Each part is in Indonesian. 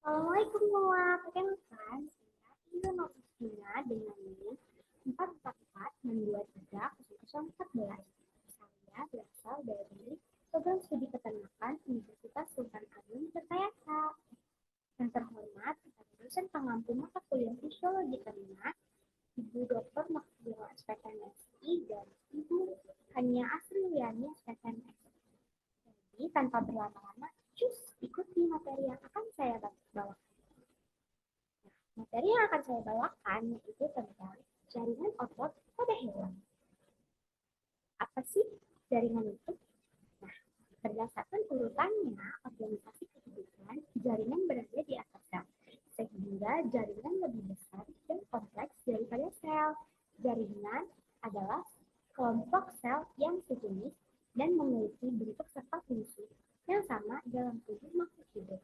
Assalamualaikum semua, perkenalkan saya Indra Novustina dengan NIM 444-623014. Saya berasal dari Program Studi Peternakan Universitas Sultan Agung Jakarta. Yang terhormat kepada dosen pengampu mata kuliah Fisiologi Ternak, Ibu Dr. Maksudillah SPTMSI dan Ibu Hania Asriwiani SPTMSI. Jadi tanpa berlama-lama, cus ikuti materi yang akan saya bawakan. Materi yang akan saya bawakan yaitu tentang jaringan otot pada hewan. Apa sih jaringan itu? Nah, berdasarkan urutannya organisasi kehidupan, jaringan berada di atas sel, sehingga jaringan lebih besar dan kompleks daripada sel. Jaringan adalah kelompok sel yang sejenis dan memiliki bentuk serta fungsi yang sama dalam tubuh makhluk hidup.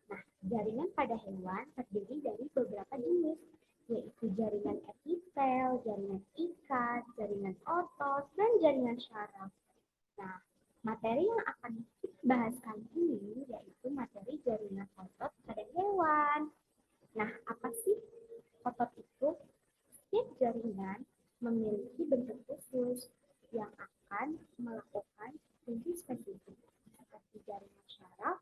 Nah, jaringan pada hewan terdiri dari beberapa jenis, yaitu jaringan epitel, jaringan ikat, jaringan otot, dan jaringan syaraf. Nah, materi yang akan kita bahas kali ini yaitu materi jaringan otot pada hewan. Nah, apa sih otot itu? Setiap jaringan memiliki bentuk khusus yang akan melakukan fungsi spesifik, seperti jaringan syaraf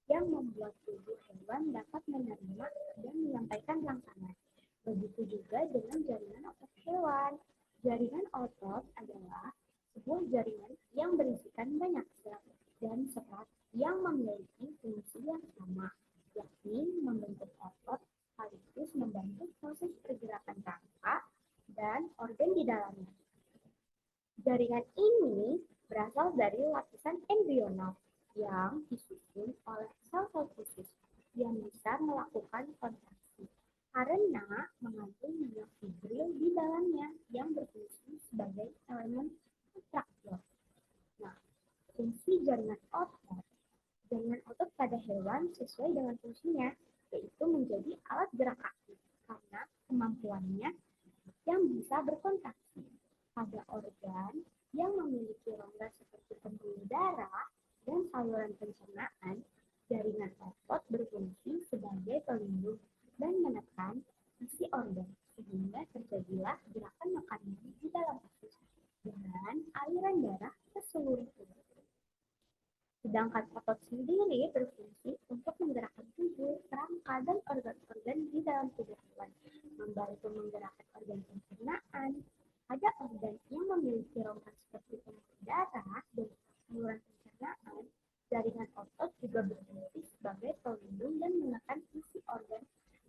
yang membuat tubuh hewan dapat menerima dan menyampaikan rangsangan. Begitu juga dengan jaringan otot hewan. Jaringan otot adalah sebuah jaringan yang berisikan banyak sel dan serat yang memiliki fungsi yang sama, yakni membentuk otot sekaligus membantu proses pergerakan rangka dan organ di dalamnya. Jaringan ini berasal dari lapisan embrional yang disusun oleh sel-sel khusus yang bisa melakukan kontraksi karena mengandung miofibril di dalamnya yang berfungsi sebagai elemen kontraktil. Nah, fungsi jaringan otot pada hewan sesuai dengan fungsinya, yaitu menjadi alat gerak kaki karena kemampuannya yang bisa berkontraksi pada organ yang memiliki rongga seperti pembuluh darah dan saluran pencernaan. Jaringan otot berfungsi sebagai pelindung dan menekan isi organ sehingga terjadilah gerakan makanan di dalam usus dan aliran darah ke seluruh tubuh. Sedangkan otot sendiri berfungsi untuk menggerakkan tubuh, rangka, dan organ-organ di dalam tubuh hewan, membantu menggerakkan organ pencernaan. Ada organ yang memiliki rongga seperti pembuluh darah dan saluran pencernaan. Jaringan otot juga berfungsi sebagai pelindung dan menekan isi organ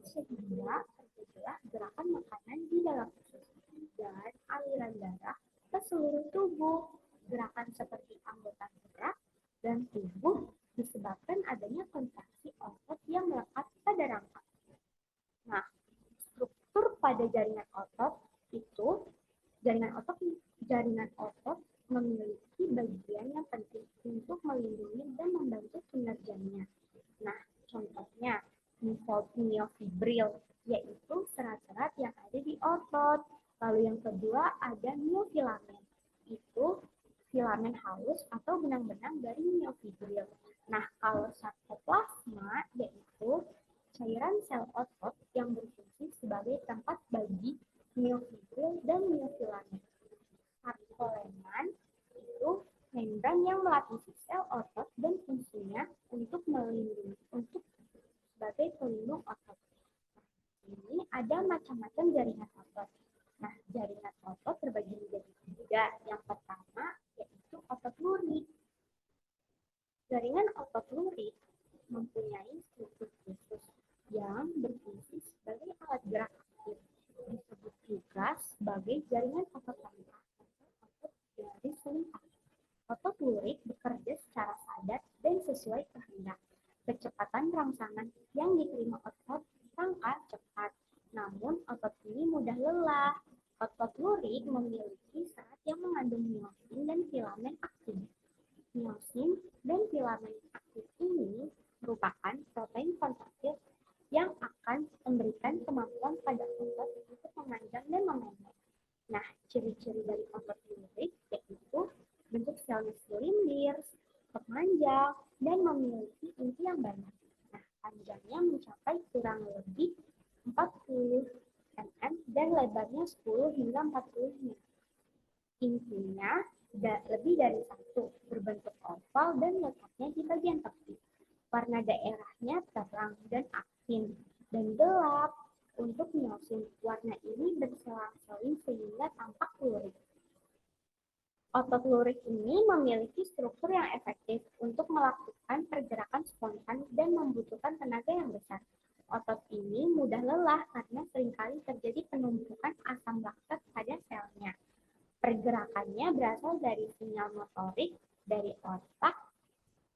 sehingga terjadilah gerakan makanan di dalam usus dan aliran darah ke seluruh tubuh. Gerakan seperti anggota gerak dan tubuh disebabkan adanya kontraksi otot yang melekat pada rangka. Nah, struktur pada jaringan otot itu jaringan otot memiliki bagian yang penting untuk melindungi dan membantu kinerjanya. Nah, contohnya miofibril, yaitu serat-serat yang ada di otot. Lalu yang kedua ada miofilamen, itu filamen halus atau benang-benang dari miofibril. Nah, kalau sarkoplasma yaitu cairan sel otot yang berfungsi sebagai tempat bagi miofibril dan miofilamen. Sarkoleman itu membran yang melapisi sel otot dan fungsinya untuk sebagai pelindung otot. Ini ada macam-macam jaringan otot. Nah, jaringan otot terbagi menjadi tiga. Yang pertama yaitu otot lurik. Jaringan otot lurik mempunyai struktur khusus yang berfungsi sebagai alat gerak aktif. Disebut juga sebagai jaringan otot tangkap atau otot garis selingkar. Otot lurik bekerja secara sadar dan sesuai kehendak. Kecepatan rangsangan yang diterima otot rangka cepat, namun otot ini mudah lelah. Otot lurik memiliki serat yang mengandung miosin dan filamen aktif. Miosin dan filamen aktif ini merupakan protein kontraktil yang akan memberikan kemampuan pada otot untuk memanjang dan memendek. Nah, ciri-ciri dari otot lurik yaitu bentuk selnya silindir, pemanjang, dan memiliki inti yang banyak. Nah, panjangnya mencapai panjangnya 10 hingga 40 meter. Intinya lebih dari satu, berbentuk oval dan letaknya di bagian tepi. Warna daerahnya terang dan asin dan gelap. Untuk menyusun warna ini berselang-seling sehingga tampak lurik. Otot lurik ini memiliki struktur yang efektif untuk melakukan pergerakan spontan dan membutuhkan tenaga yang besar. Otot ini mudah lelah karena seringkali terjadi penumpukan asam laktat pada selnya. Pergerakannya berasal dari sinyal motorik dari otak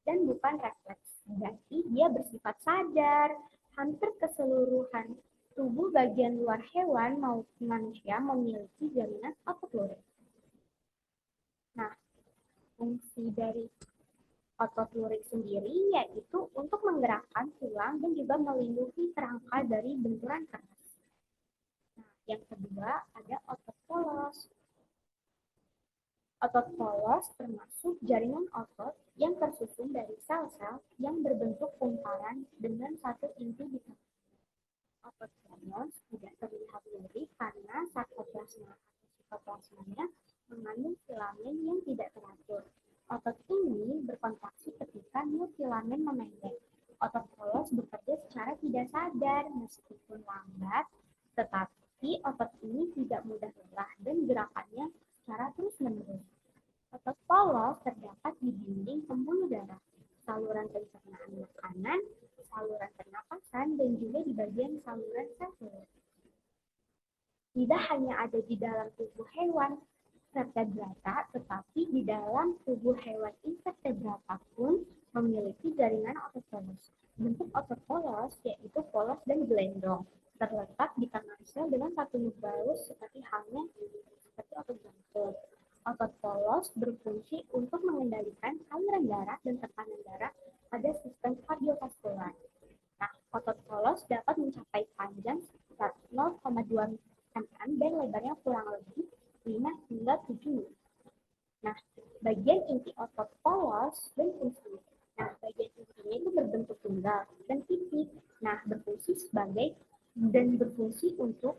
dan bukan refleks. Berarti dia bersifat sadar. Hampir keseluruhan tubuh bagian luar hewan maupun manusia memiliki jaringan otot lurik. Nah, fungsi dari otot lurik sendiri yaitu untuk menggerakkan tulang dan juga melindungi kerangka dari benturan keras. Nah, yang kedua ada otot polos. Otot polos termasuk jaringan otot yang tersusun dari sel-sel yang berbentuk kumparan dengan satu inti di tengah. Otot polos tidak terlihat lurik karena sarkoplasma atau sitoplasmanya mengandung filamen yang tidak teratur. Otot ini berkontraksi ketika filamen memendek. Otot polos bekerja secara tidak sadar meskipun lambat, tetapi otot ini tidak mudah lelah dan gerakannya secara terus-menerus. Otot polos terdapat di dinding pembuluh darah, saluran pencernaan makanan, saluran pernapasan, dan juga di bagian saluran sel. Tidak hanya ada di dalam tubuh hewan vertebrata, tetapi di dalam tubuh hewan invertebrata pun memiliki jaringan otot polos. Bentuk otot polos yaitu polos dan gelendong, terletak di tengah sel dengan satu nukleus seperti halnya seperti otot jantung. Otot polos berfungsi untuk mengendalikan aliran darah dan tekanan darah pada sistem kardiovaskular. Nah, otot polos dapat mencapai panjang sekitar 0,2 mm dan lebarnya kurang lebih 5 hingga 7 mm. Nah, bagian inti otot polos dan fungsi. Nah, bagian intinya itu berbentuk tunggal dan tipis. Nah, berfungsi untuk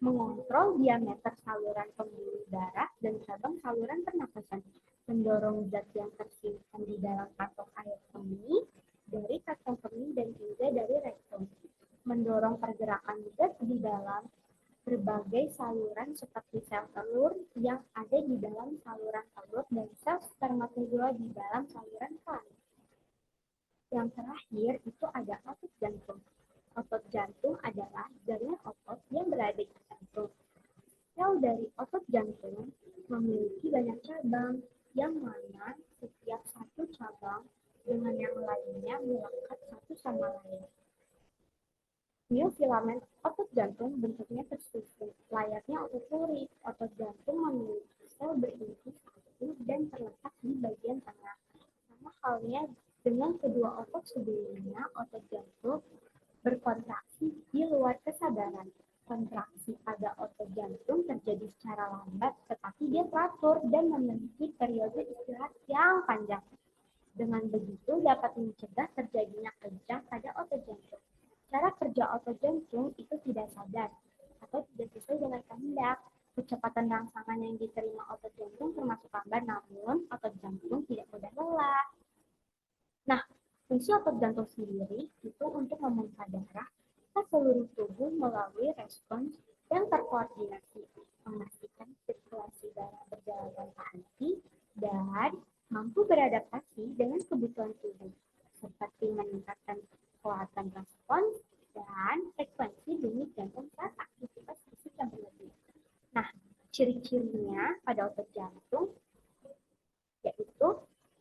mengontrol diameter saluran pembuluh darah dan cabang saluran pernapasan, mendorong zat yang tersimpan di dalam kantong air kemih, dari kantong kemih dan juga dari rektum, mendorong pergerakan zat di dalam berbagai saluran seperti sel telur yang ada di dalam saluran telur dan sel spermatozoa di dalam saluran kelamin. Yang terakhir itu ada otot jantung. Otot jantung adalah jaringan otot yang berada di jantung. Sel dari otot jantung memiliki banyak cabang, yang mana setiap satu cabang dengan yang lainnya melekat satu sama lain. Miofilamen otot jantung bentuknya tersusun, layaknya otot lurik. Otot jantung memiliki sel berinti satu dan terletak di bagian tengah. Sama halnya dengan kedua otot sebelumnya, otot jantung berkontraksi di luar kesadaran. Kontraksi pada otot jantung terjadi secara lambat, tetapi dia teratur dan memiliki periode istirahat yang panjang. Dengan begitu dapat mencegah terjadinya kejang pada otot jantung. Cara kerja otot jantung itu tidak sadar atau tidak sesuai dengan kehendak. Kecepatan rangsangan yang diterima otot jantung termasuk lambat, namun otot jantung tidak mudah lelah. Nah, fungsi otot jantung sendiri itu untuk memompa darah ke seluruh tubuh melalui respons yang terkoordinasi, memastikan sirkulasi darah berjalan tanpa henti dan mampu beradaptasi dengan kebutuhan tubuh, seperti meningkatkan kekuatan respons dan frekuensi denyut jantung saat aktivitas fisik yang berlebih. Nah, ciri-cirinya pada otot jantung yaitu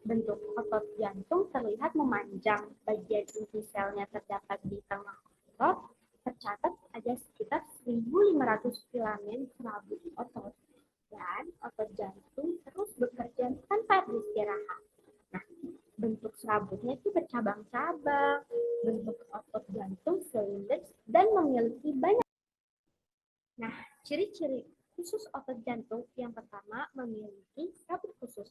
bentuk otot jantung terlihat memanjang, bagian inti selnya terdapat di tengah otot, tercatat ada sekitar 1.500 filamen serabut otot, dan otot jantung terus bekerja tanpa beristirahat. Nah, bentuk serabutnya itu bercabang-cabang, bentuk otot jantung silindris dan memiliki banyak. Nah, ciri-ciri khusus otot jantung yang pertama memiliki serabut khusus.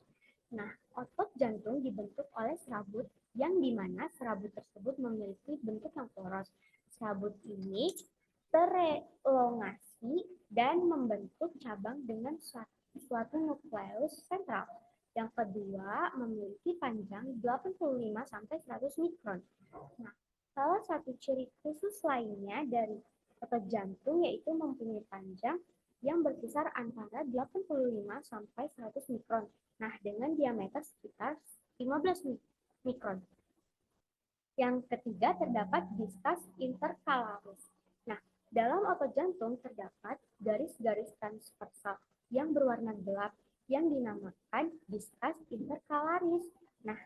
Nah, otot jantung dibentuk oleh serabut yang dimana serabut tersebut memiliki bentuk yang poros. Serabut ini terelongasi dan membentuk cabang dengan suatu nukleus sentral. Yang kedua, memiliki panjang 85 sampai 100 mikron. Nah, salah satu ciri khusus lainnya dari otot jantung yaitu mempunyai panjang yang berkisar antara 85 sampai 100 mikron. Nah, dengan diameter sekitar 15 mikron. Yang ketiga, terdapat diskus interkalaris. Nah, dalam otot jantung terdapat garis-garis transversal yang berwarna gelap yang dinamakan diskus interkalaris. Nah,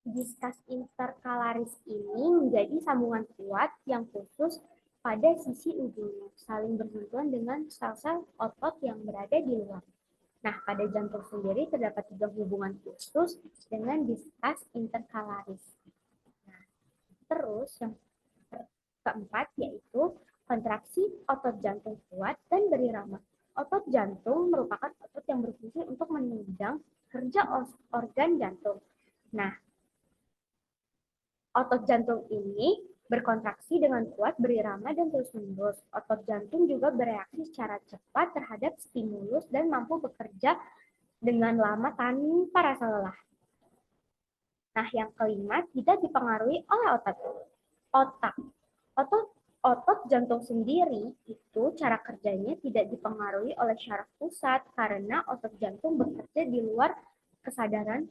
diskus interkalaris ini menjadi sambungan kuat yang khusus pada sisi ujungnya, saling bersentuhan dengan sel-sel otot yang berada di luar. Nah, pada jantung sendiri terdapat 3 hubungan khusus dengan diskus interkalaris. Nah, terus yang keempat yaitu kontraksi otot jantung kuat dan berirama. Otot jantung merupakan otot yang berfungsi untuk menunjang kerja organ jantung. Nah, otot jantung ini berkontraksi dengan kuat, berirama, dan terus-menerus. Otot jantung juga bereaksi secara cepat terhadap stimulus dan mampu bekerja dengan lama tanpa rasa lelah. Nah, yang kelima, tidak dipengaruhi oleh otak. Otot jantung sendiri itu cara kerjanya tidak dipengaruhi oleh syaraf pusat karena otot jantung bekerja di luar kesadaran.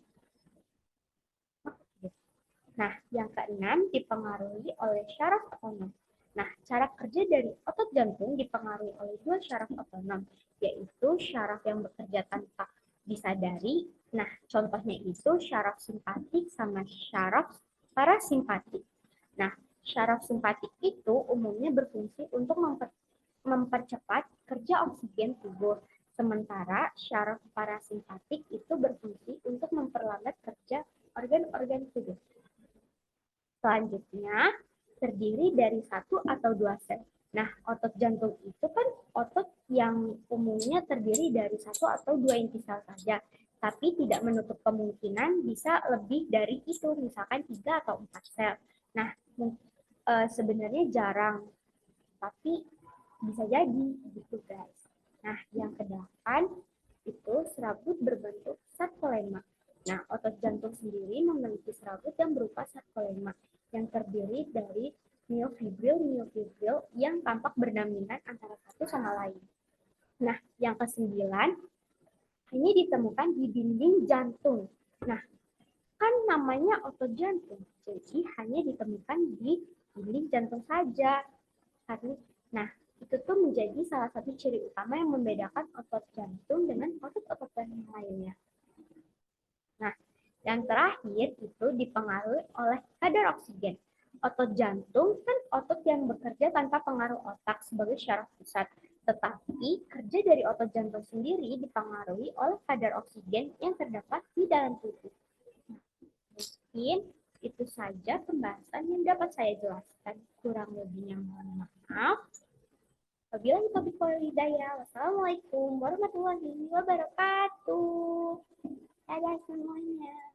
Nah, yang keenam dipengaruhi oleh syaraf otonom. Nah, cara kerja dari otot jantung dipengaruhi oleh 2 syaraf otonom, yaitu syaraf yang bekerja tanpa disadari. Nah, contohnya itu syaraf simpatik sama syaraf parasimpatik. Nah, syaraf simpatik itu umumnya berfungsi untuk mempercepat kerja oksigen tubuh, sementara syaraf parasimpatik itu berfungsi untuk memperlambat kerja organ-organ tubuh. Selanjutnya, terdiri dari 1 atau 2 sel. Nah, otot jantung itu kan otot yang umumnya terdiri dari 1 atau 2 inti sel saja, tapi tidak menutup kemungkinan bisa lebih dari itu, misalkan 3 atau 4 sel. Nah, sebenarnya jarang, tapi bisa jadi gitu guys. Nah, yang ke-8 itu serabut berbentuk sarkolemma. Nah, otot jantung sendiri memiliki serabut yang berupa sarkolemma yang terdiri dari miofibril yang tampak berdampingan antara satu sama lain. Nah, yang ke-9 ini ditemukan di dinding jantung. Nah, kan namanya otot jantung, jadi hanya ditemukan di dinding jantung saja. Nah, itu tuh menjadi salah satu ciri utama yang membedakan otot jantung dengan otot-otot yang lainnya. Nah, yang terakhir itu dipengaruhi oleh kadar oksigen. Otot jantung kan otot yang bekerja tanpa pengaruh otak sebagai syaraf pusat. Tetapi kerja dari otot jantung sendiri dipengaruhi oleh kadar oksigen yang terdapat di dalam tubuh. Mungkin itu saja pembahasan yang dapat saya jelaskan. Kurang lebihnya mohon maaf. Wabillahi taufiq wal hidayah. Wassalamualaikum warahmatullahi wabarakatuh. Dadah semuanya.